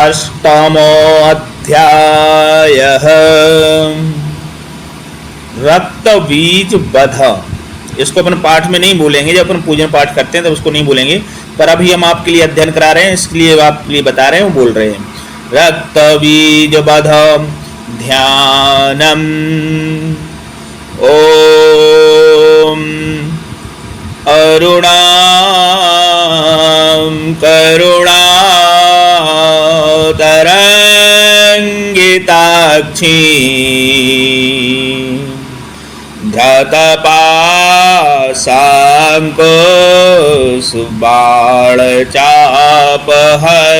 अष्टमोऽध्यायः रक्त बीज बध। इसको अपन पाठ में नहीं बोलेंगे, जब अपन पूजन पाठ करते हैं तब उसको नहीं बोलेंगे, पर अभी हम आपके लिए अध्ययन करा रहे हैं, इसलिए आपके लिए बता रहे हैं, वो बोल रहे हैं। रक्त बीज बध ध्यानम ओम अरुणां करुणातरङ्गिताक्षी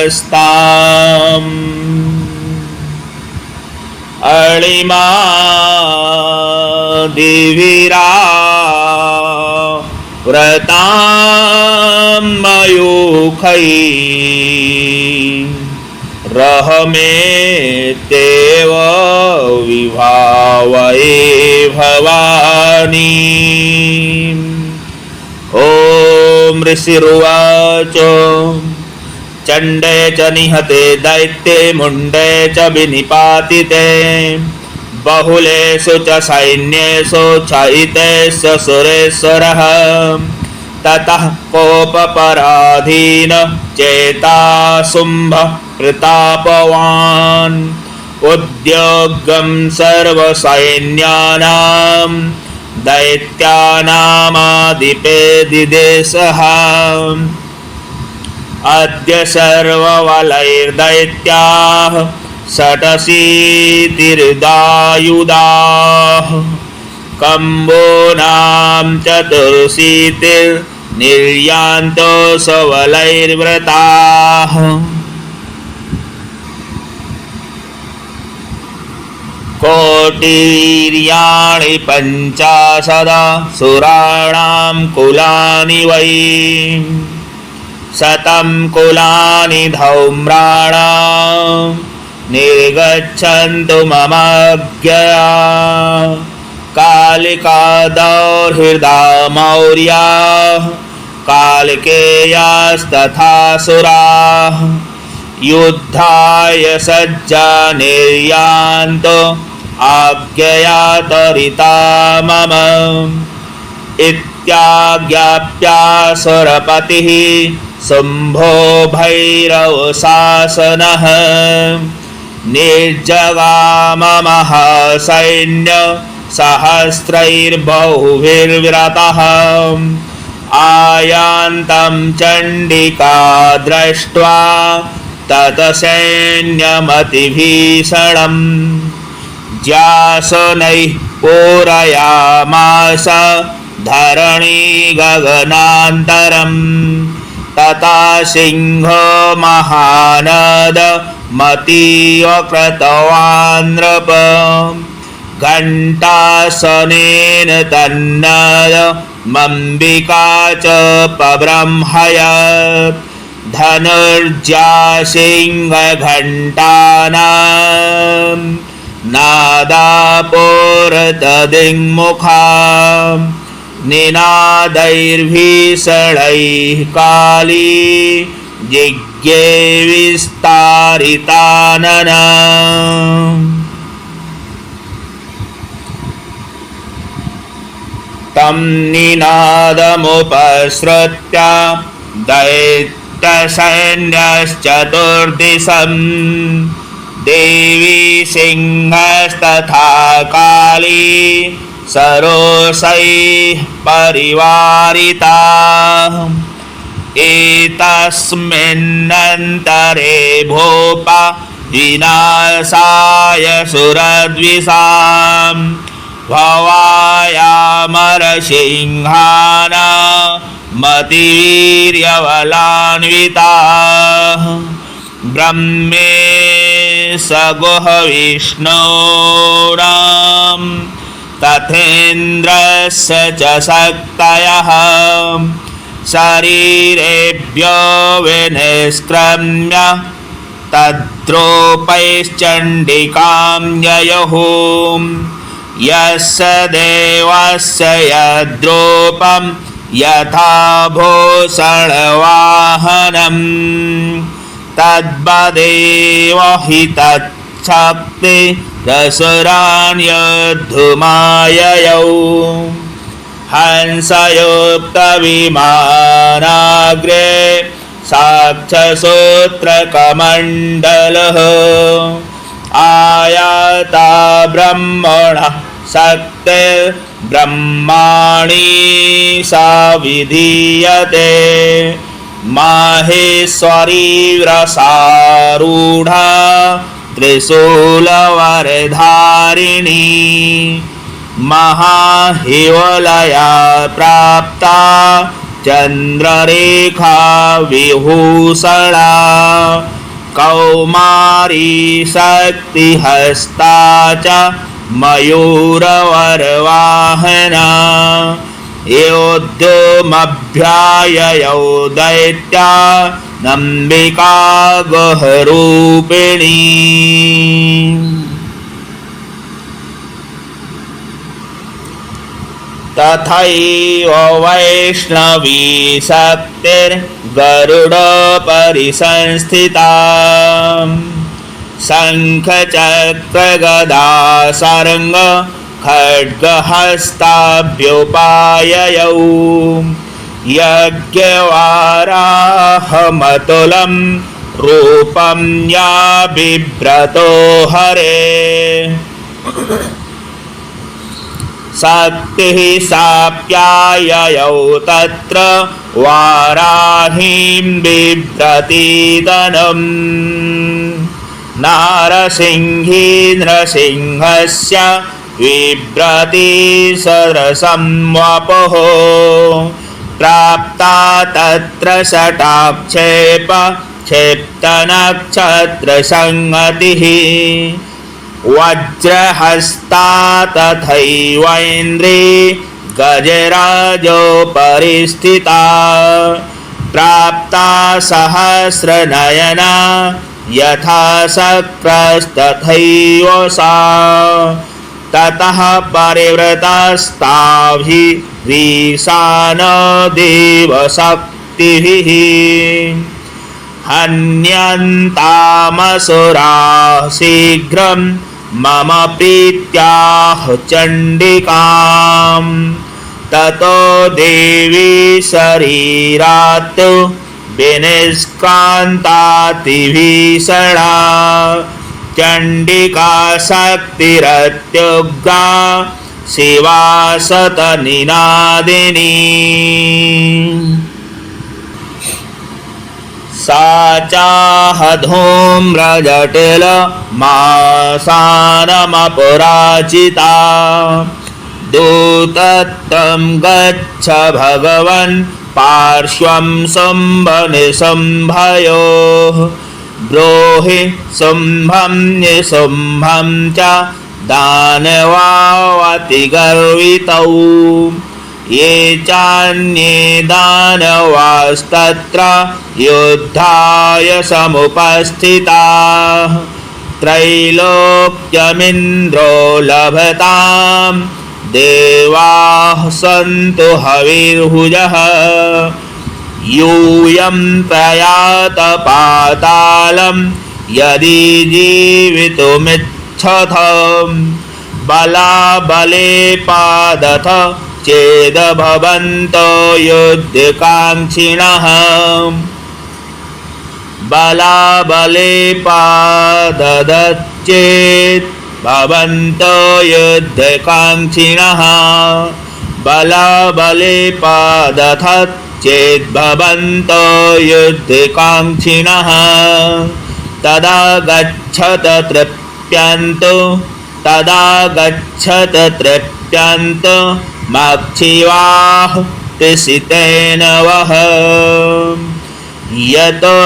धतपाशाङ्कुशबाणचापहस्ताम् अणिमा दिविरा व्रतां मयूखै रहमेतेव विभावये भवानी। ॐ ऋषिरुवाच चण्डे च निहते दैत्ये मुण्डे च विनिपातिते बहुलेषु च सैन्येषु क्षयितेश्च सुरेश्वरः ततः कोपपराधीन चेता शुम्भ प्रतापवान् उद्योगं सर्वसैन्यानां दैत्यानामादिपेदिदेशः अद्य सर्वबलैर्दैत्याः षडशीतिर्दायुधाः कम्बोनां चतुर्शीतिर्निर्यान्तो सबलैर्व्रताः कोटिर्याणि पञ्चाशदा सुराणां कुलानि वै शतं कुलानि धौम्राणां निर्गच्छन्तु ममाज्ञया कालिका दौर्हृदा मौर्या कालिकेयास्तथासुराः युद्धाय सज्जा निर्यान्तो आज्ञया त्वरिता मम इत्याज्ञाप्यासुरपतिः शुम्भो भैरवशासनः निर्जगाम महासैन्य सहस्रैर्बहुभिर्व्रतः आयान्तं चण्डिका दृष्ट्वा तत्सैन्यमतिभीषणम् ज्यासनैः पूरयामास धरणी गगनान्तरम् तथा सिंहो महानद मतीव कृतवान् नृप घण्टासनेन तन्नद मम्बिका च पब्रह्मयत् धनुर्जा सिंहघण्टानां नादापोरतदिङ्मुखा निनादैर्भीषणैः काली जिज्ञे विस्तारितानना तं निनादमुपसृत्य दैत्यसैन्यश्चतुर्दिशं देवी सिंहस्तथा काली सरोषैः परिवारिता एतस्मिन्नन्तरे भूप विनाशाय सुरद्विषां भवायामरसिंहाना मतिवीर्यबलान्विताः ब्रह्मे सगुहविष्णूनां तथेन्द्रस्य च शक्तयः शरीरेभ्यो विनिष्क्रम्य तद्रूपैश्चण्डिकां ययुः यस्य देवस्य यद्रूपं यथा भूषणवाहनम् तद्वदेव हि तच्छक्ति रसरान्यद्धुमाययौ हंसयुक्तविमानाग्रे साक्षसूत्रकमण्डलः आयाता ब्रह्मणः शक्तिर्ब्रह्माणि सा विधीयते माहेश्वरी रसारूढा त्रिशूलवरधारिणी महाहिवलया प्राप्ता चंद्ररेखा विभूषणा कौमारी शक्तिहस्ता च मयूरवरवाहना योद्योमभ्याययौ दैत्या नम्बिका गहरूपिणी तथैव वैष्णवी शक्तिर्गरुडपरिसंस्थिता शङ्खचक्रगदा सरङ्ग खड्गहस्ताभ्युपाययौ यज्ञवाराहमतुलं रूपं या बिभ्रतो हरे शक्तिः साप्याययौ तत्र वाराहीं बिभ्रतीदनम् नारसिंही नृसिंहस्य बिभ्रति सदृशं वपुः प्राप्ता तत्र शटाक्षेप क्षिप्तनक्षत्रसंहतिः वज्रहस्ता तथैवैन्द्री गजराजोपरिस्थिता प्राप्ता सहस्रनयना यथा शक्रस्तथैव सा ततः परिवृतास्ताभिरीशान देवशक्तिभिः हन्यन्तामसुराः शीघ्रं मम प्रीत्याह चण्डिकां ततो देवी शरीरात् विनिष्क्रान्तातिभीषणा चण्डिका शक्तिरत्युग्रा शिवा शतनिनादिनी सा चाह धूम्रजटिलमासानमपराजिता दूतत्वं गच्छ भगवन् पार्श्वं शुम्भनिशुम्भयोः ब्रूहि शुम्भं निशुम्भं च दानवावतिगर्वितौ ये चान्ये दानवास्तत्र युद्धाय समुपस्थिताः त्रैलोक्यमिन्द्रो लभतां देवाः सन्तु हविर्भुजः यूयं प्रयात पातालं यदि जीवितुमिच्छथ बलाबले पादथ चेदभवन्तो युद्धकाङ्क्षिणः बलाबले पाददच्चेत् भवन्तो युद्धकाङ्क्षिणः बलाबले पादथत् चेद्भवन्तो युद्धकाङ्क्षिणः तदा गच्छत तृप्यन्तो माक्षिवाः त्रिषितेन वः यतो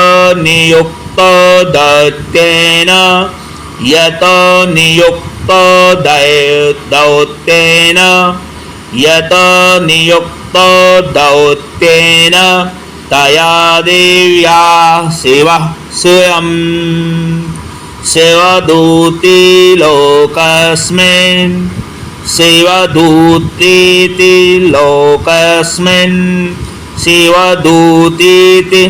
नियुक्तो दौत्येन दौत्येन तया देव्या शिवः स्वयं शिवदूती लोकस्मिन् शिवदूतीति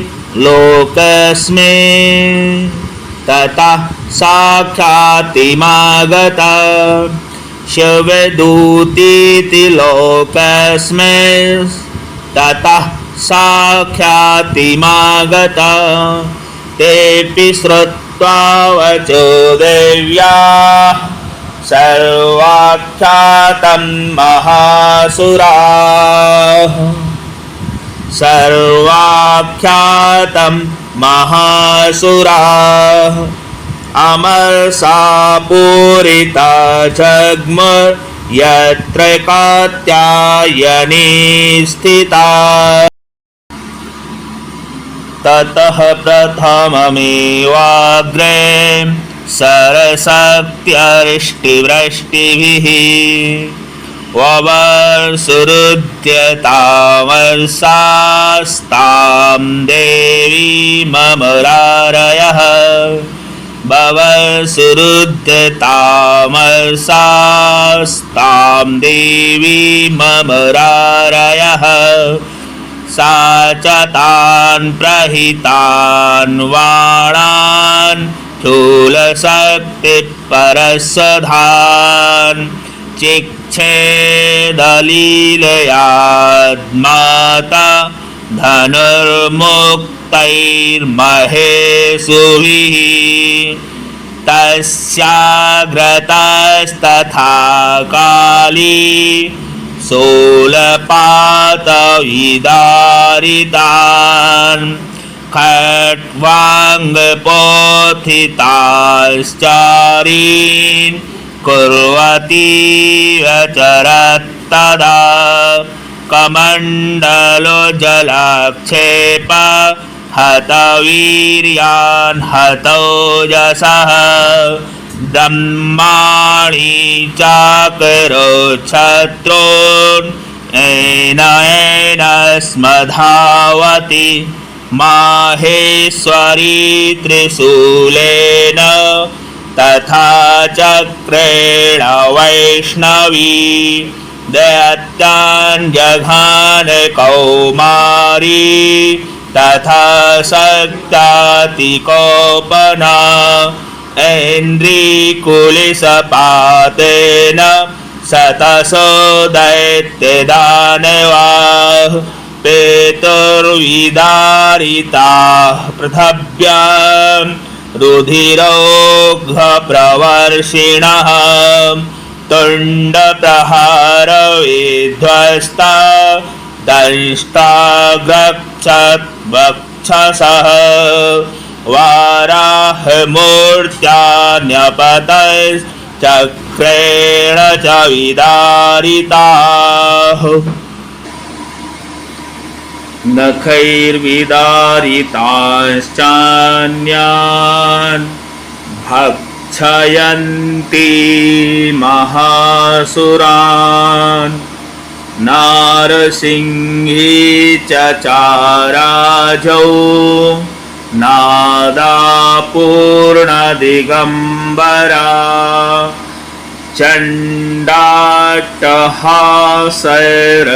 लोकस्मिन् ततः साक्षातिमागता शिवदूतीति लोकस्मिन् ततः साक्षातिमागता तेऽपि श्रुत्वा वचो देव्याः सर्वाख्यातं महासुराः सर्वाख्यातं महासुराः अमरसा पूरिता जग्मुर् यत्र कात्यायनी स्थिता ततः प्रथममेवाग्रे सरसप्त्यरिष्टिवृष्टिभिः ववर्षुरुद्यतामर्षास्तां देवीममुरारयः ववर्षुरुद्यतामर्षास्तां देवीममुरारयः सा च तान् प्रहितान् वाणान् स्थूलशक्तिपरशधान् चिक्षेदलीलयाद्माता धनुर्मुक्तैर्महेषुभिः तस्याग्रतस्तथा काली शूलपातविदारितान् खट्वाङ्गपोथिताश्चारीन् कुर्वतीव चरत्तदा कमण्डलो जलाक्षेप हतवीर्यान् हतोजसः ब्रह्माणि चाकरोच्छत्रून् येन स्मधावति माहेश्वरी त्रिशूलेन तथा चक्रेण वैष्णवी दैत्यान् जघान कौमारी तथा शक्तातिकोपना ऐन्द्रिकुलिशपातेन शतशो दैत्यदानवाः पेतुर्विदारिताः पृथिव्यां रुधिरोघ्रप्रवर्षिणः तुण्डप्रहारविध्वस्ता दंष्टाग्रक्षद्वक्षसः वाराहमूर्त्या न्यपतश्चक्रेण च विदारिताः नखैर्विदारिताश्चान्यान् भक्षयन्ति महासुरान् नारसिंही च चाराजौ नादापूर्णदिगम्बरा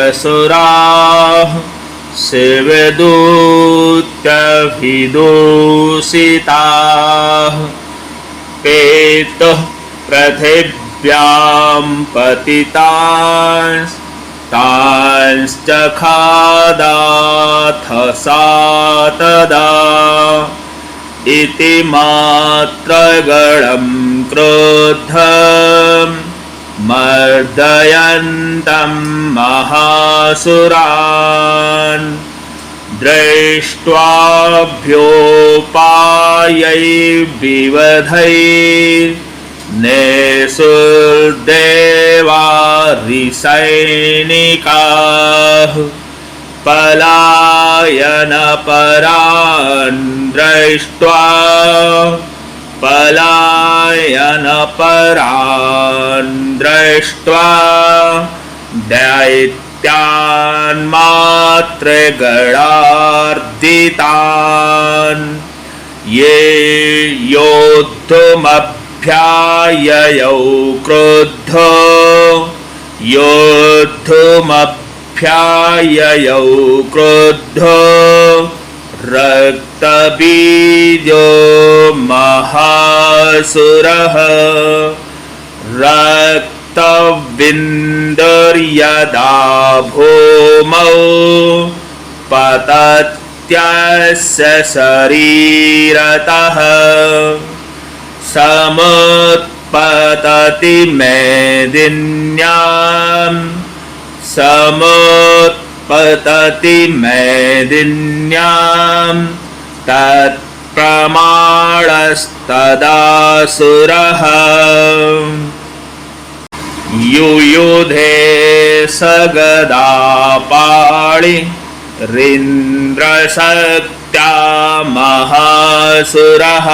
चण्डाट्टहासैरसुराः शिवदूत्यभिदूषिताः पेतुः पृथिव्यां पतितांश्चखादाथ सा तदा इति मात्रगणं क्रोधं मर्दयन्तं महासुरान् दृष्ट्वाभ्युपायैर्विवधैर्नेसुर्देवारिसैनिकाः पलायनपरान् दृष्ट्वा दैत्यान् मात्रगणार्दितान् ये योद्धुमभ्याययौ क्रुद्धो रक्तबीजो महासुरः रक्तविन्दुर्यदा भूमौ पतत्यस्य शरीरतः समुत्पतति मेदिन्याम् समुत्पतति मेदिन्याम् तत्प्रमाणस्तदासुरः युयुधे सगदापाणि रिन्द्रशक्त्या महासुरः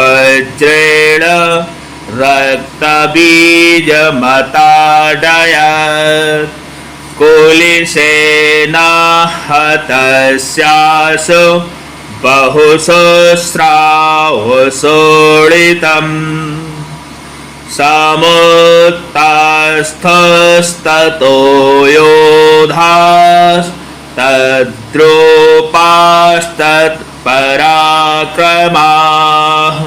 ततश्चैन्द्रीसवज्रेण रक्तबीजमताडयत् कुलिशेना हतस्यासु बहुसहस्रावसोडितम् समुत्तस्थस्ततो योधास्तद्रूपास्तत्पराक्रमाः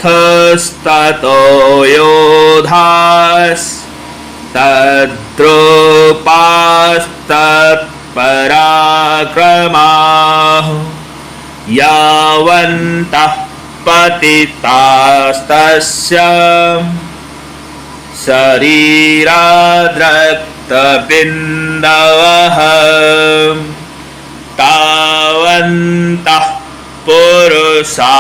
समुत्तस्थस्ततो योधास्तद्रूपास्तत्पराक्रमाः यावन्तः पतितास्तस्य शरीराद्रक्तबिन्दवः तावन्तः पुरुषा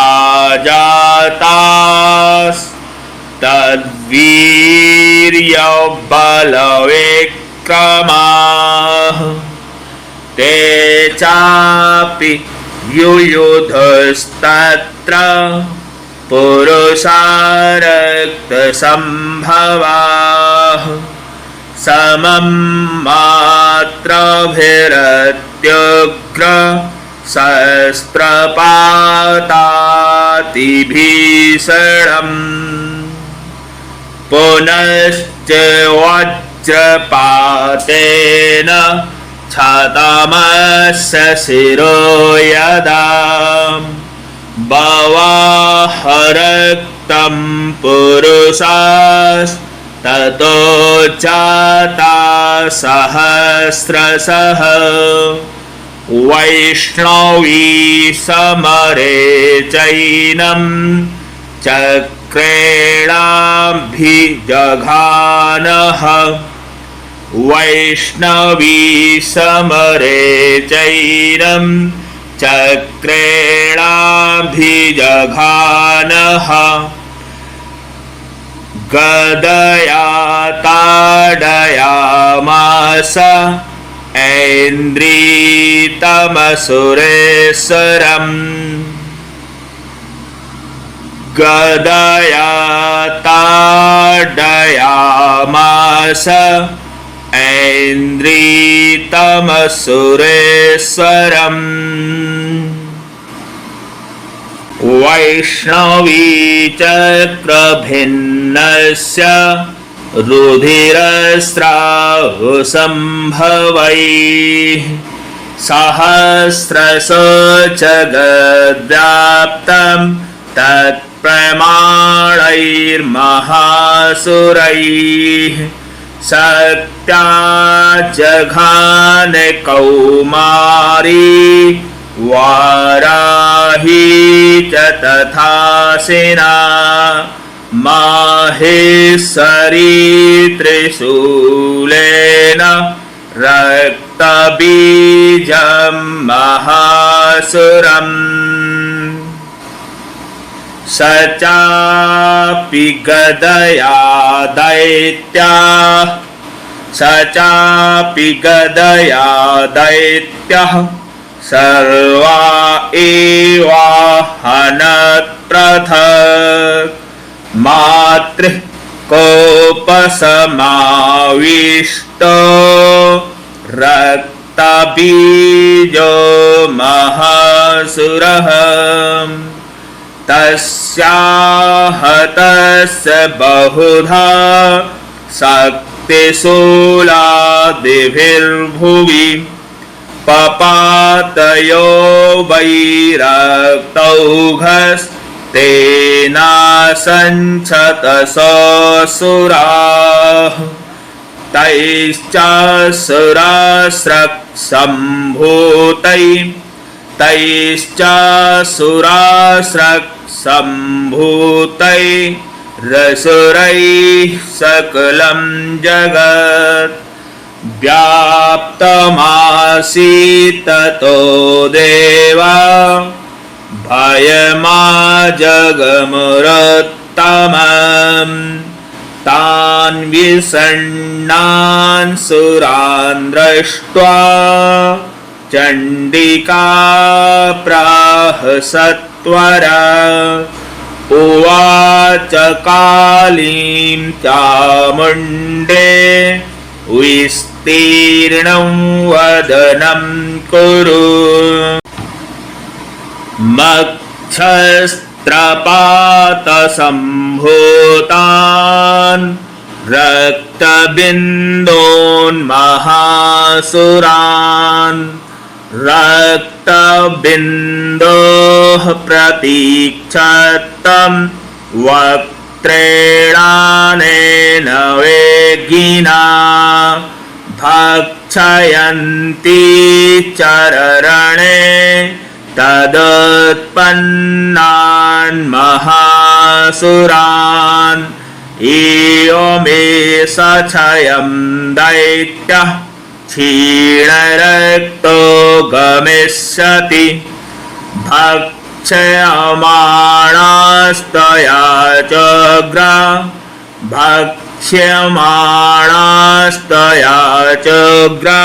जातास्तद्वीर्यबलविक्रमाः ते चापि युयुधस्तत्र पुरुषा रक्तसम्भवाः समं मात्रभिरत्युग्र शस्त्रपातातिभीषणम् पुनश्च वज्रपातेन क्षतमस्य शिरो यदा बवाहरक्तं पुरुषास्ततो जाता सहस्रशः वैष्णवी समरे चैनं चक्रेणाभिजघानः वैष्णवी समरे चैनं चक्रेणाभिजघानः गदया ताडयामास ऐन्द्रीतमसुरेश्वरम् गदया ताडयामास ऐन्द्रीतमसुरेश्वरम् वैष्णवी चक्रभिन्नस्य रुधिरस्रावसम्भवैः सहस्रशो जगद्व्याप्तं तत्प्रमाणैर्महासुरैः सत्या जघाने कौमारी वाराही च तथासिना माहेश्वरी त्रिशूलेन रक्तबीजं महासुरम् स चापि गदया दैत्यः सर्वा एवाहनत्पृथक् मातृः कोपसमाविष्टो रक्तबीजमताडयत् रक्तबीजो महासुरः तस्याहतस्य बहुधा शक्तिशूलादिभिर्भुवि पपातयो वैरक्तौघस्तेनासञ्छतसोऽसुराः तैश्चासुरास्रक्सम्भूतैरसुरैः सकलं जगत् व्याप्तमासीत् ततो देवा भयमाजगमुरुत्तमम् तान् विषण्णान् सुरान् दृष्ट्वा चण्डिका प्राह सत्वरा उवाच कालीं चामुण्डे विस्तीर्णं वदनं कुरु मक्षस्त्रपातसम्भूतान् रक्तबिन्दून् महासुरान् रक्तबिन्दोः प्रतीक्षतं वक्त्रेणानेन वेगिना भक्षयन्ती चररणे तदुत्पन्नान् महासुरान् एवमे सक्षयं दैत्यः क्षीणरक्तो गमिष्यति भक्ष्यमाणास्तया चोग्रा भक्ष्यमाणास्तया चोग्रा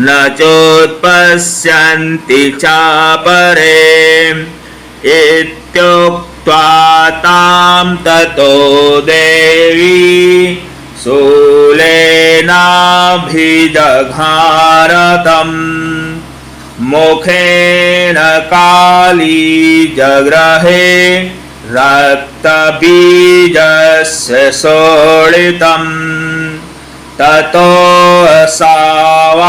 न चोत्पश्यन्ति चापरे इत्युक्त्वा तां ततो देवी शूलेनाभिदघारतम् मुखेन काली जग्रहे रक्तबीजस्य शोणितम् ततो सावाजघानाथ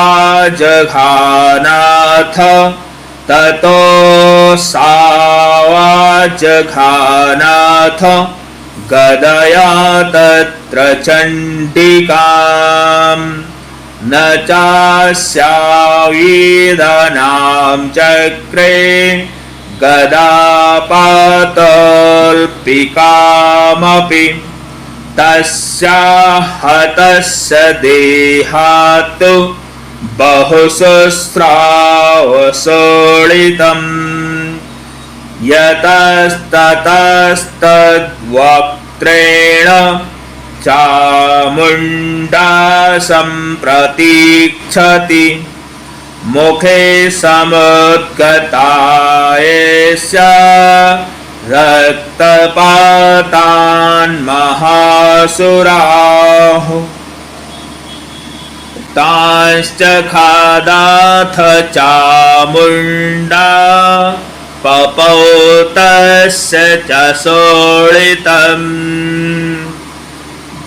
ततो सावाजघानाथ गदया तत्र चण्डिकाम् न चास्यावेदनां चक्रे गदापातल्पिकामपि तस्याः हतस्य देहात् बहुशस्त्रावशोणितम् यतस्ततस्तद्वक्त्रेण चामुण्डा सम्प्रतीक्षति मुखे समुद्गतायस्य रक्तपातान् महासुराः तांश्च खादाथ चामुण्डा पपौतस्य च शोणितम्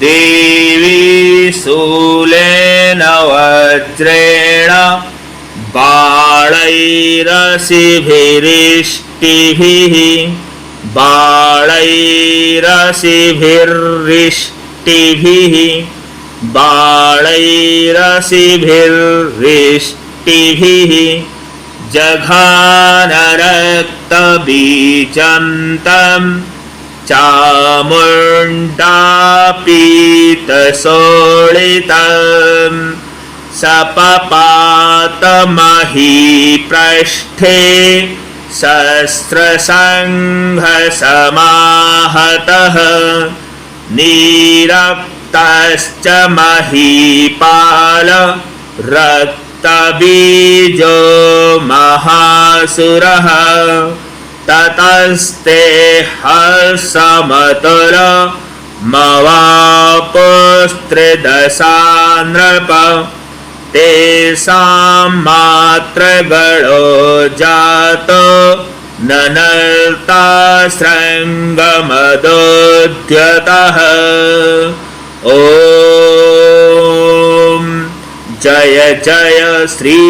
देवी शूलेन वज्रेण बाणैरसिभिरिष्टिभिः बाणैरसिभिर्रिष्टिभिः बाणैरसिभिर्रिष्टिभिः जघानरक्तबीजं तं चामुण्डापीतशोणितम् सपपातमहीपृष्ठे शस्त्रसङ्घसमाहतः नीरक्तश्च महीपाल रक्तबीजो महासुरः ततस्ते हर्षमतुर मवापुस्त्रिदशा नृप तेषां मात्रगणो जातो ननर्ता शृङ्गमदोद्यतः। ॐ जय जय श्री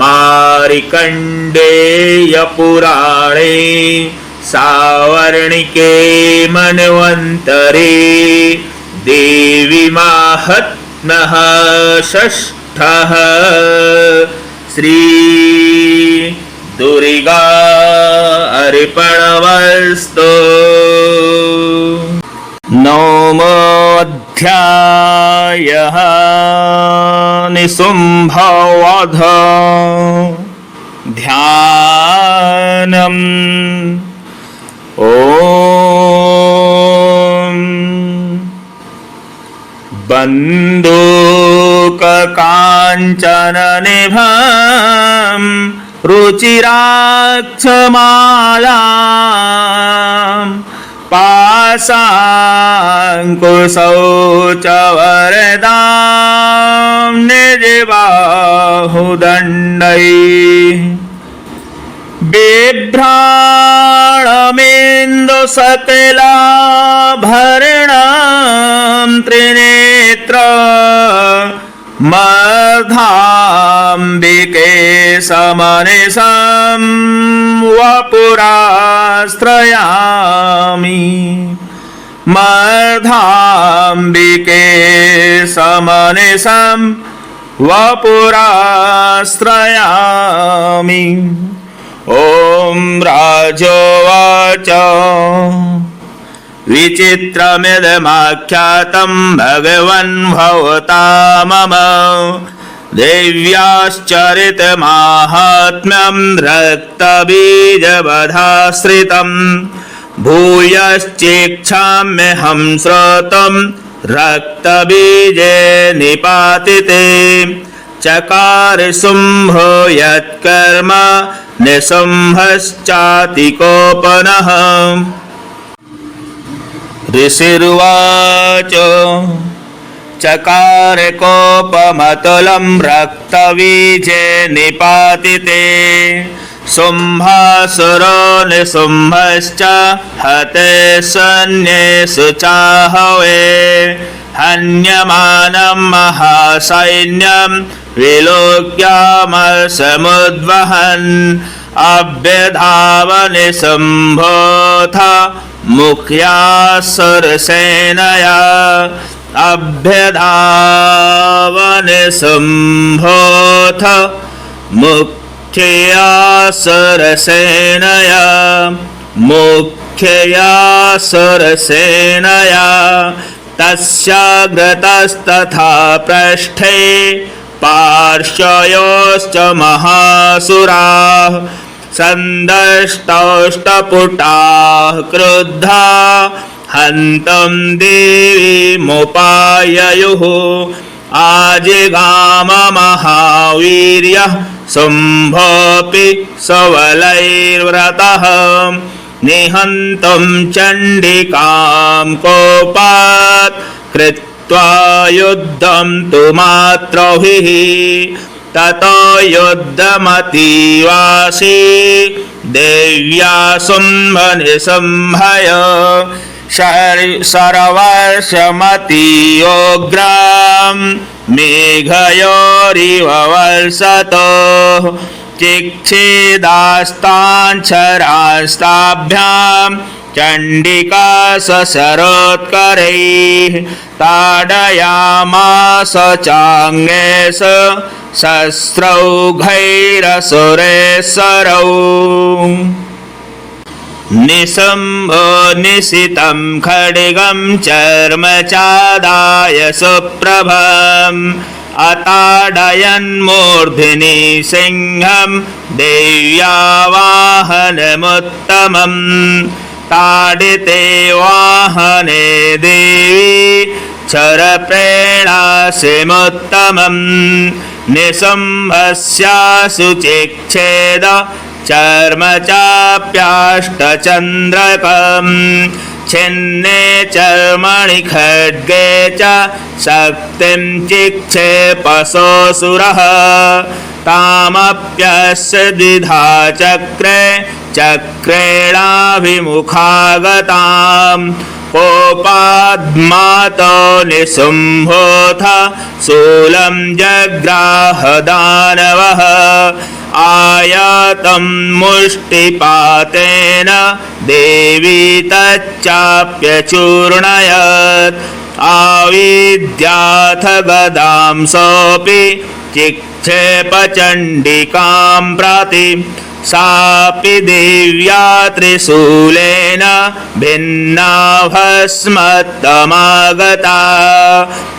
मार्कण्डेय पुराणे सावर्णिके मन्वन्तरे देवी माहात्म्यः षष्ठः। श्री दुर्गा अर्पणमस्तु। नवमोऽध्यायः निशुम्भवध ध्यानम्। ॐ बन्दूककाञ्चननिभां रुचिराक्षमालां पाशाङ्कुशौचवरदां निजबाहुदण्डैः बिभ्राणमेन्दुसकलाभरणं त्रिनेत्र मर्धाम्बिके समनिशं वपुराश्रयामि। मर्धाम्बिके समनिशं वपुराश्रयामि। ॐ राजोवाच विचित्रमिदमाख्यातं भगवन् भवता मम देव्याश्चरितमाहात्म्यं रक्तबीजवधाश्रितं भूयश्चेच्छाम्यहं श्रोतुं रक्तबीजे निपातिते चकार शुम्भो यत्कर्म निशुम्भश्चातिकोपनः। ऋषिर्वाच चकार कोपमतुलं रक्तबीजे निपातिते शुम्भासुरो निशुम्भश्च हते सन्येषु चाहवे हन्यमानं महासैन्यं विलोक्यामसमुद्वहन् अभ्यधावनिशुम्भोऽथ मुख्यासुरसेनया अभ्यधावनिशुम्भोऽथ मुख्यासुरसेनया मुख्ययासुरसेनया तस्याग्रतस्तथा पृष्ठे पार्श्वयोश्च महासुराः सन्दष्टौष्टपुटाः क्रुद्धा हन्तुं देवीमुपाययुः आजिगाम महावीर्यः शुम्भोऽपि सबलैर्व्रतः निहन्तुं चण्डिकां कोपात् कृत्वा युद्धं तु मातृभिः ततो युद्धमतीवासी देव्या शुम्भनिशुम्भय सर्वर्षमतीयोग्रां मेघयोरिव वर्षतो चिक्षेदास्ताञ्छरास्ताभ्यां चण्डिका ससरोत्करैः ताडयामास चाङ्गेश शस्त्रौघैरसुरेश्वरौ निशुम्भो निशितं खड्गं चर्मचादाय सुप्रभम् अताडयन्मूर्ध्नि सिंहं देव्या वाहनमुत्तमम् ताडिते वाहने देवी क्षरप्रेणासिमुत्तमम् निशुम्भस्यासु चिक्षेद चर्मचाप्याष्टचन्द्रकम् छिन्ने च मणिखड्गे च शक्तिं चिक्षेपसोऽसुरः तामप्यस्य द्विधा चक्रे चक्रेणाभिमुखागताम् कोपाद्मातो निशुम्भोऽथ शूलं जग्राह दानवः आयातं मुष्टिपातेन देवी तच्चाप्यचूर्णयत् आविद्याथ गदां सोऽपि चिक्षेपचण्डिकां प्रति सापि देव्या त्रिशूलेन भिन्ना भस्मत्तमागता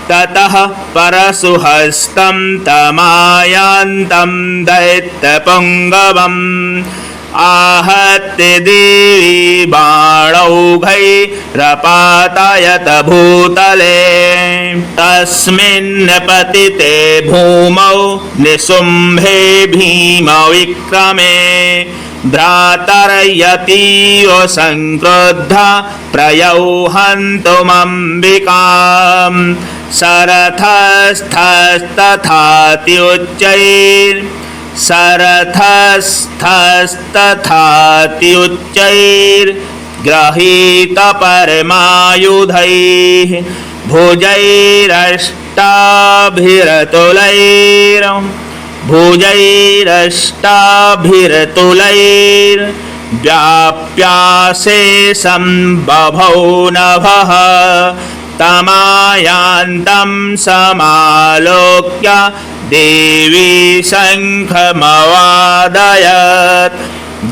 ततः परशुहस्तं तमायान्तं दैत्यपुङ्गवम् आहत्य देवी बाणौघैरपातयत भूतले तस्मिन् पतिते भूमौ निशुम्भे भीमविक्रमे भ्रातर्यतीव संक्रुद्धा प्रयौहन्तुमम्बिकाम् शरथस्थस्तथात्युच्चैर्गृहीत परमायुधैः भुजैरष्टाभिरतुलैर्व्याप्यासे सम्बभौ नभः तमायान्तं समालोक्य देवी शङ्खमवादयत्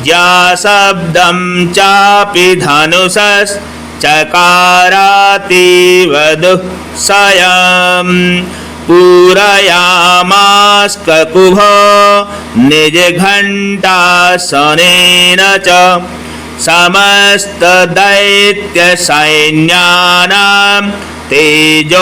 ज्याशब्दं चापि धनुषश्चकारातीव दुःसयम् पूरयामास्ककुभो निजघण्टासनेन च समस्तदैत्यसैन्यानां तेजोवधविधायिनां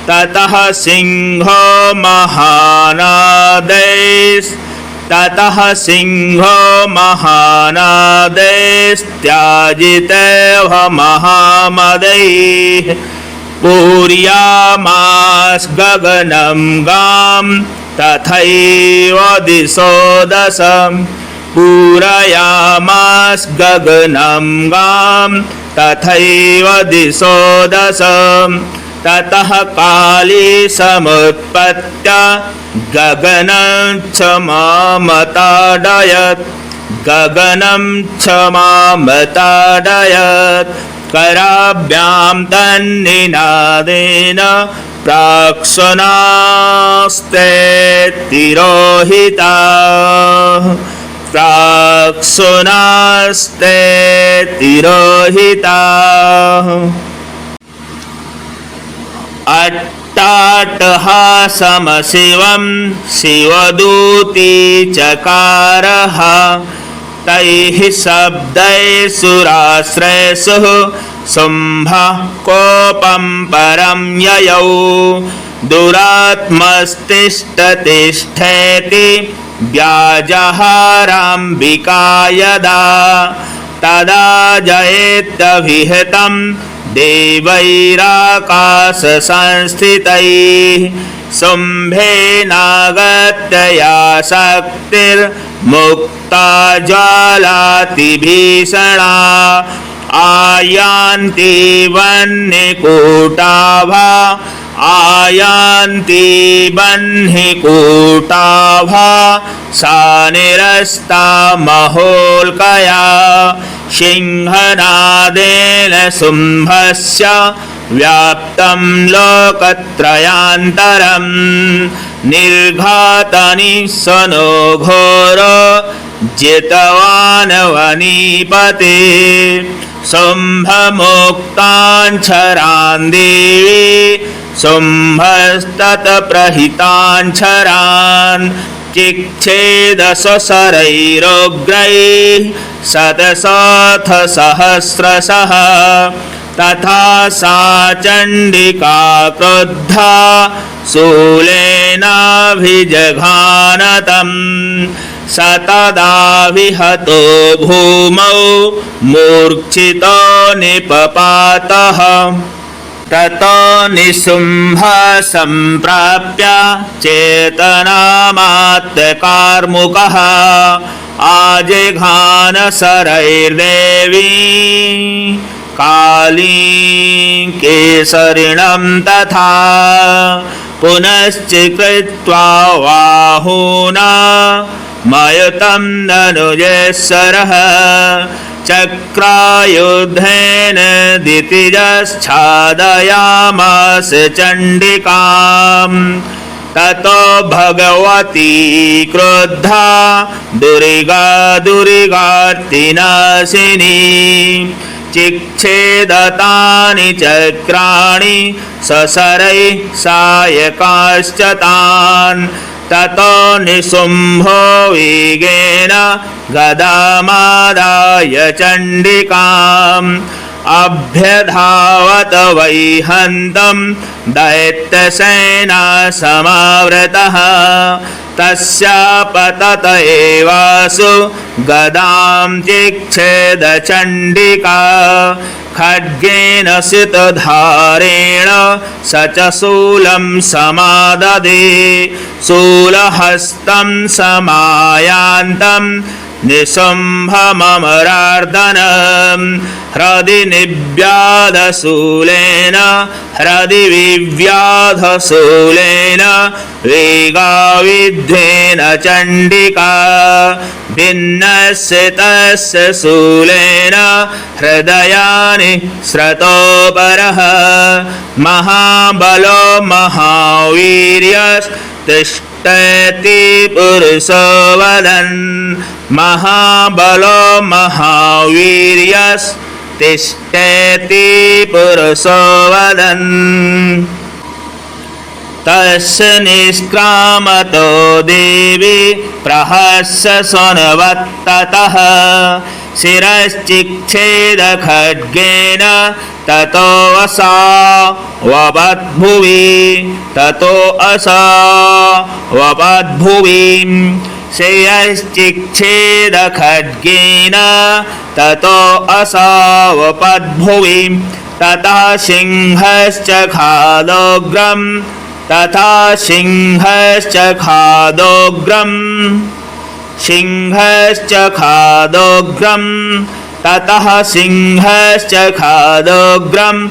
ततः सिंहो महानादैस्त्याजितेह महामदैः पूर्यामास गगनं गां तथैव दिशो दश पूरयामास गगनं गां तथैव दिशो दश ततः काली समुत्पत्य गगनं क्षमामताडयत् कराभ्यां तन्निनादेन प्राक्सुनास्ते तिरोहिताः अट्टाट्टहासमशिवं शिवदूती चकारः तैः शब्दैः सुराश्रयसुः शुम्भः कोपं परं ययौ दुरात्मस्तिष्ठतिष्ठेति व्याजहाराम्बिका यदा तदा जयेत्यभिहितं देवैराकाशसंस्थितैः शुम्भेनागत्य या शक्तिर्मुक्ता ज्वालातिभीषणा आयान्ति वह्निकूटाभा सा निरस्ता महोल्कया सिंहनादेन शुम्भस्य व्याप्तं लोकत्रयान्तरं निर्घातनिःसनो घोरो जितवान् वनीपते शुम्भमुक्ताञ्छरान् देवी शुम्भस्तत्प्रहिताञ्छरान् चिक्षेदशरैरोग्रैः शतशोऽथ सहस्रशः तथा सा चण्डिका क्रुद्धा शूलेनाभिजघानतम् सतदा विहतो भूमौ मूर्छितो निपपातः ततो निशुम्भ सम्प्राप्य चेतनामात्तकार्मुकः आजिघान शरैर्देवी कालीं केसरिणं तथा पुनश्चिकृत्वा बाहुना मयुतं धनुजेश्वरः चक्रायुधेन दितिजश्छादयामास चण्डिकाम् ततो भगवती क्रुद्धा दुरिगार्तिनाशिनी चिक्षेदतानि चक्राणि सशरैः सायकाश्च तान् ततो निशुम्भो वेगेन गदामादाय चण्डिकाम् अभ्यधावत वैहन्तं दैत्यसेना समावृतः तस्यापतत एवासु गदां चिक्षेद चण्डिका खड्गेन सितधारेण स च शूलं समाददे शूलहस्तं समायान्तं निशुम्भममरार्दनं हृदि निव्याधशूलेन हृदि विव्याधशूलेन वेगाविद्धेन चण्डिका भिन्नस्य तस्य शूलेन हृदयानि स्रतोपरः महाबलो महावीर्यस्तिष्ठति पुरुषो वदन् महाबलो महावीर्यस्तिष्ठति पुरुषो वदन् तस्य निष्क्रामतो देवी प्रहस्य सुनवत्ततः शिरश्चिक्षेद खड्गेन ततो असावपद्भुवि ततो असावपद्भुवि शिरश्चिक्षेद खड्गेन ततो असावपद्भुवि ततः सिंहश्च खादोग्रम् तथा सिंहश्च खादोग्रम् सिंहश्च खादोग्रम् ततः सिंहश्च खादोग्रम्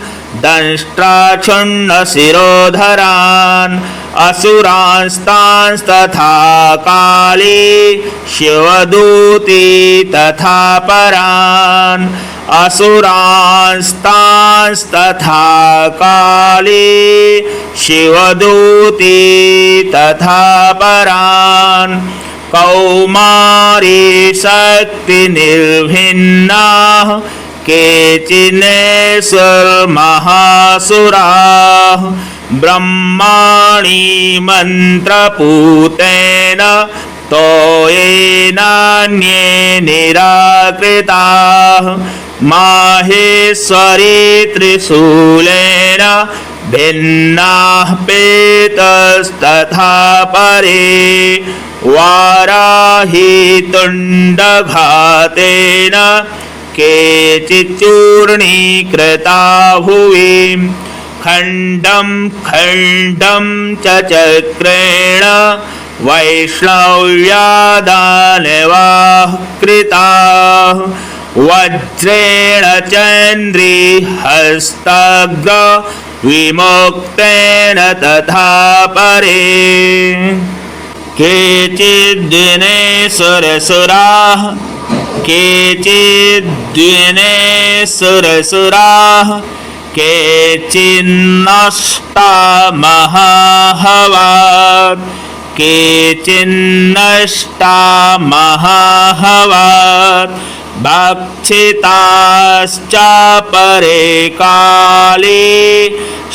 दंष्ट्राक्षुण्णशिरोधरान् असुरांस्तांस्तथा काली शिवदूती तथा परान् असुरांस्तांस्तथा काली शिवदूती तथा परान् कौमारी शक्तिनिर्भिन्नाः केचिन्नेश्वरमहासुराः ब्रह्माणि मन्त्रपूतेन तोयेनान्ये निराकृताः माहेश्वरी त्रिशूलेन भिन्नाः पेतस्तथा परे वाराही तुण्डघातेन केचिच्चूर्णीकृता भुवि खण्डं खण्डं च चक्रेण वैष्णव्यादानवाः कृताः वज्रेण चन्द्रिहस्तग्र विमुक्तेन तथा परे केचिद्दिनेश्वरसुराः केचिद्दिनेश्वरसुराः केचिन्नष्टा महाहवात् केचिन्नष्टा महाहवात् भक्षिताश्च परे काले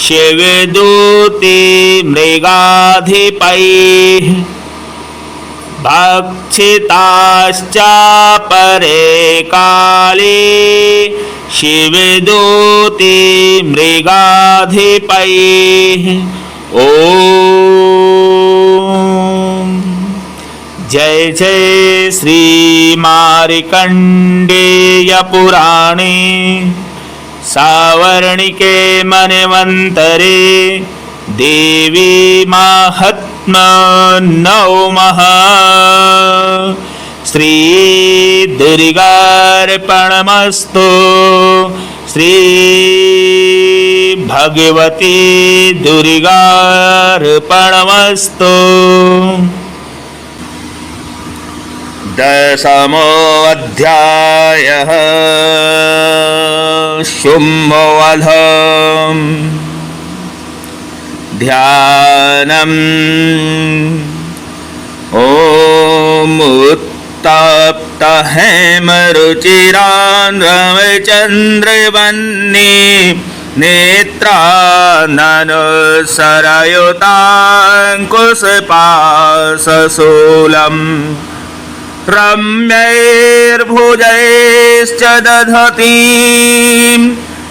शिवदूती मृगाधिपैः भक्षिताश्च परे काले शिवदूती मृगाधिपैः। ॐ जय जय श्री मार्कण्डेय पुराणे सावर्णिके मन्वन्तरे देवी माहात्म्य नवमः। श्री दुर्गार्पणमस्तु। श्री भगवती दुर्गार्पणमस्तु। दशमोऽध्यायः शुम्भवध। ध्यानम्। ॐ उत्तप्त हेमरुचिरान् रविचन्द्रवह्नि नेत्राननुसरयुताङ्कुशपाशशूलम् रम्यैर्भुजैश्च दधतीं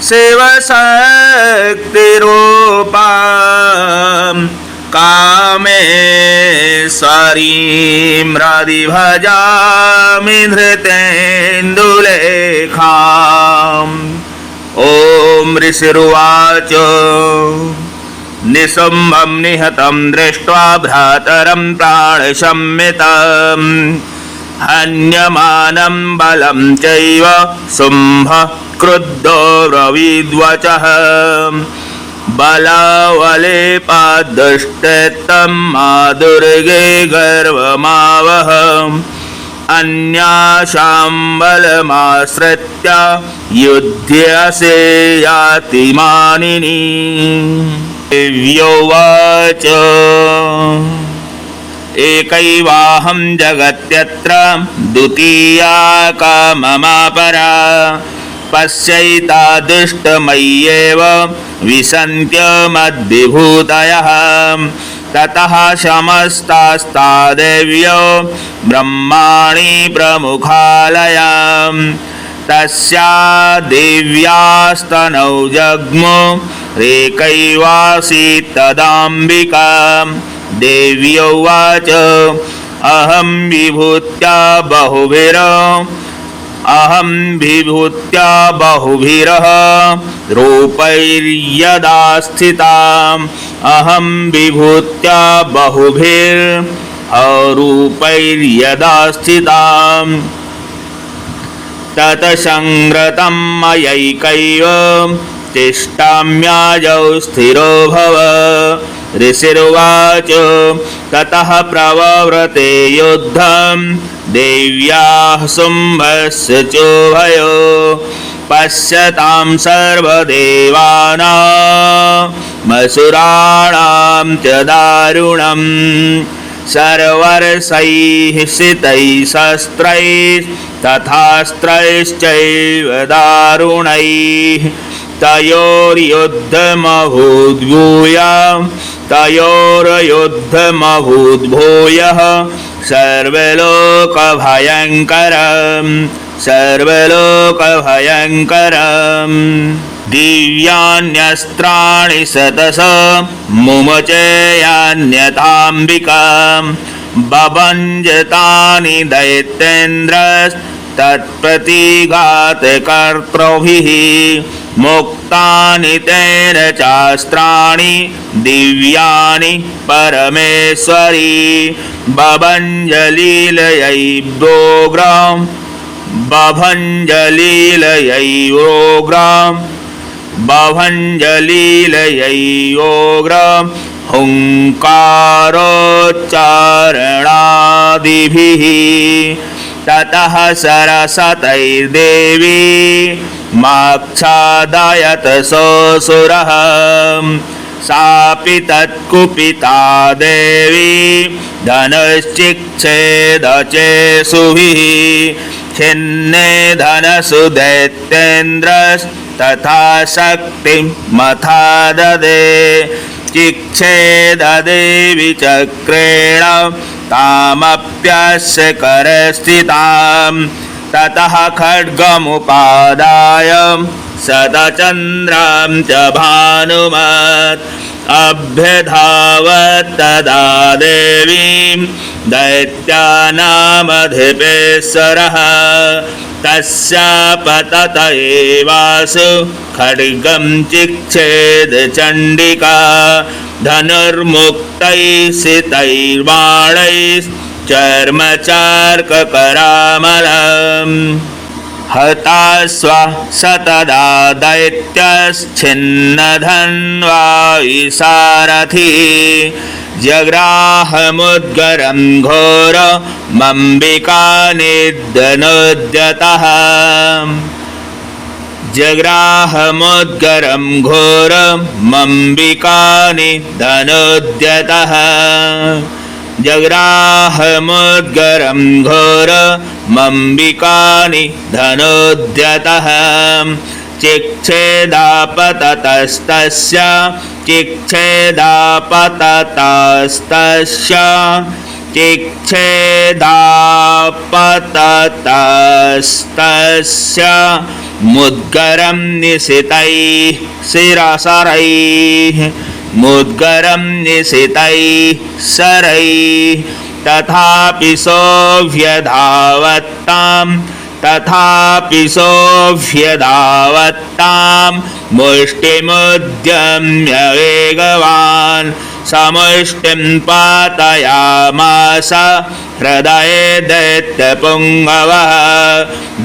शिवशक्तिरूपां कामेश्वरीं हृदि भजामि धृतेन्दुलेखाम्। ॐ ऋषिरुवाच निशुम्भं निहतं दृष्ट्वा भ्रातरं प्राणशम्मितम् हन्यमानं बलं चैव शुम्भः क्रुद्धो ब्रवीद्वचः बलावलेपाद्दुष्टेत्तं मा दुर्गे गर्वमावह अन्यासां बलमाश्रित्य युध्यसे याति मानिनी। देव्योवाच एकैवाहं जगत्यत्र द्वितीया का ममापरा पश्यैता दुष्टमय्येव विसन्त्यमद्विभूतयः। ततः समस्तास्ता देव्यो ब्रह्माणि प्रमुखालयाम् तस्या देव्यास्तनौ जग्मु एकैवासीत् तदाम्बिका। देव्योवाच अहं विभूत्या बहुभिरः रूपैर्यदा स्थिताम् अहं विभूत्या बहुभिरूपैर्यदा स्थिताम् तत्संग्रतं मयैकैव तिष्ठाम्याजौ स्थिरो भव। ऋषिरुवाच ततः प्रवव्रते युद्धं देव्याः शुम्भस्य चोभयो पश्यतां सर्वदेवानामसुराणां च दारुणम् सर्वर्षैः शितैः शस्त्रैः तथास्त्रैश्चैव दारुणैः तयोर्युद्धमभूद्भूयः सर्वलोकभयङ्करम्। दिव्यान्यस्त्राणि शतश मुमचेयान्यथाम्बिकाम् बभञ्जतानि दैत्येन्द्रस्तत्प्रतिघातकर्तृभिः मुक्तानि तेन चास्त्राणि दिव्यानि परमेश्वरी बभञ्जलीलयैवोग्रां हुङ्कारोच्चारणादिभिः। ततः सरस्वतीर्देवी माक्षादयत सोऽसुरः सापि तत्कुपिता देवी धनुश्चिक्षेदचेषुभिः छिन्ने धनसु दैत्येन्द्रस्तथा शक्तिमथा ददे चिक्षेददेवी चक्रेण तामप्यस्य करस्थिताम् ततः खड्गमुपादाय शतचन्द्रां च भानुमत् अभ्यधावत् तदा देवीं दैत्यानामधिपेश्वरः तस्यापतत एवासु खड्गं चिक्षेद चण्डिका धनुर्मुक्तैश्चितैर्बाणैश्चर्मचार्ककरामलम् हता स्वा स तदा दैत्यश्छिन्नधन्वा विसारथी जग्राहमुद्गरं घोरमम्बिकानिधनुद्यतः जग्राहमुद्गरं घोरमम्बिकानिधनुद्यतः जग्राहमुद्गरं घोरमम्बिकानिधनुद्यतः चिक्षेदापततस्तस्य चिक्षेदापततस्तस्य चिक्षेदापततस्तस्य मुद्गरं निशितैः शिरसरैः मुद्गरं निशितैः शरैः तथापि सोऽभ्यधावत्तां मुष्टिमुद्यम्य वेगवान् समुष्टिं पातयामास हृदये दैत्यपुङ्गवः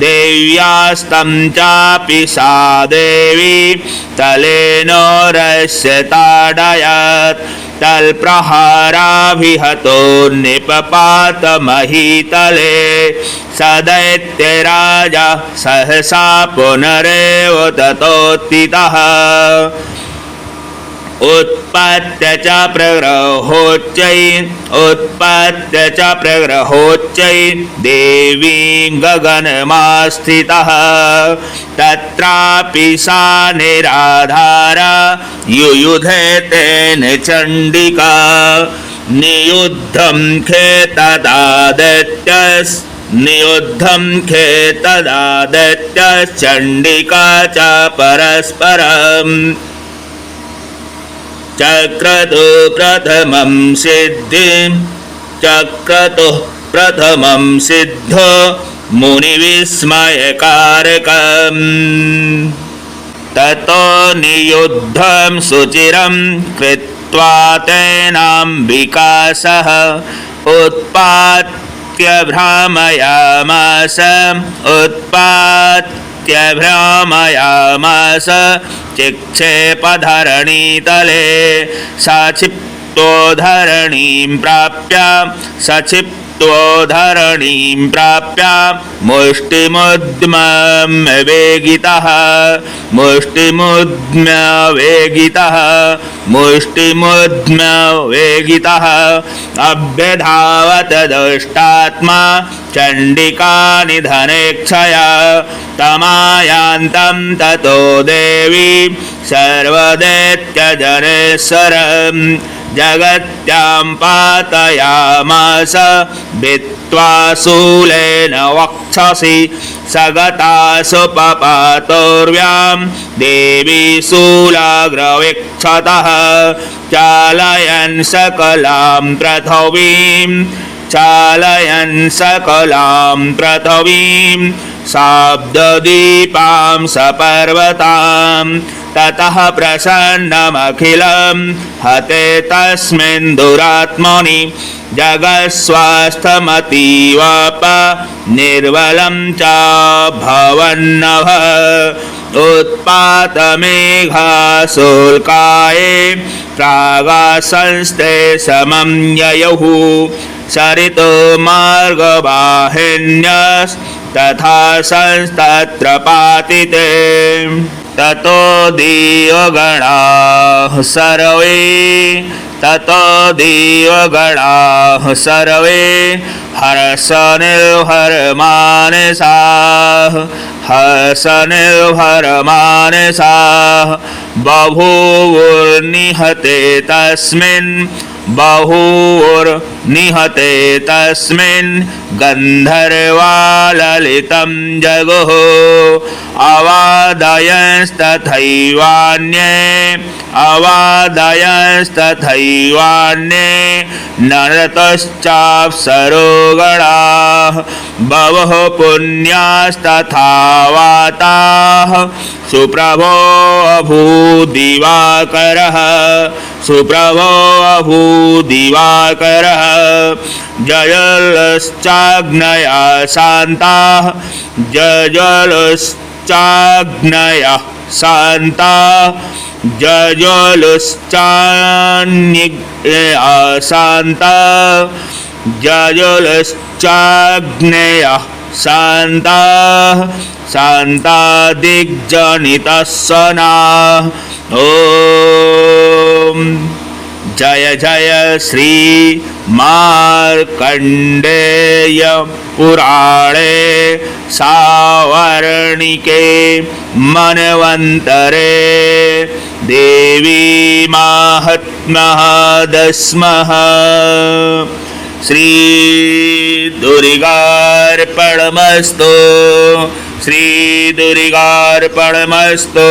देव्यास्तं चापि सा देवी तलेनोरस्य ताडयत् तल्प्रहाराभिहतो निपपात महीतले स दैत्यराजा सहसा पुनरेव ततोत्थितः उत्पत्य च प्रग्रहोच्चै देवीं गगनमास्थितः तत्रापि सा निराधारा युयुधे तेन चण्डिका नियुद्धं खेतदादैत्यश्चण्डिका च परस्परम् चक्रतुः प्रथमं सिद्धो मुनिविस्मयकारकम् ततो नियुद्धं सुचिरं कृत्वा तेनाम्बिका सह उत्पात्य भ्रामयामास चिक्षेपधरणीतले सक्षिप्तो धरणीं प्राप्य मुष्टिमुद्म्यवेगितः अभ्यधावत दुष्टात्मा चण्डिकानिधनेक्षया तमायान्तं ततो देवी सर्वदैत्यजनेश्वरम् जगत्यां पातयामास भित्त्वा शूलेन वक्षसि सगतासु पपातोर्व्यां देवी शूलाग्रवीक्षतः चालयन् सकलां पृथिवीं शाब्ददीपां सपर्वतां ततः प्रसन्नमखिलं हते तस्मिन् दुरात्मनि जगत्स्वास्थमतीवाप निर्बलं च भवन्नभ उत्पातमेघाशुल्काये प्रागासंस्ते समं ययुः सरितो मार्गवाहिन्यस्तथा संस्तत्र पातिते ततो देवगणाः सर्वे हर्षनिर्भरमानसाः बभूवुर्निहते तस्मिन् बहुर्निहते तस्मिन् गन्धर्वा ललितं जगुः अवादयस्तथैवान्ये नरतश्चाप्सरो गणाः बवः पुण्यास्तथा वाताः सुप्रभो अभूदिवाकरः जजलश्चाग्नया शान्ताः जजलश्चाग्नयः शान्ताः शान्ता दिग्जनितः सनाः। ॐ जय जय श्री मार्कण्डेय पुराणे सावर्णिके मनवन्तरे देवी माहात्म्यः दस्मः। श्री दुर्गार्पणमस्तु। श्री दुर्गार्पणमस्तु।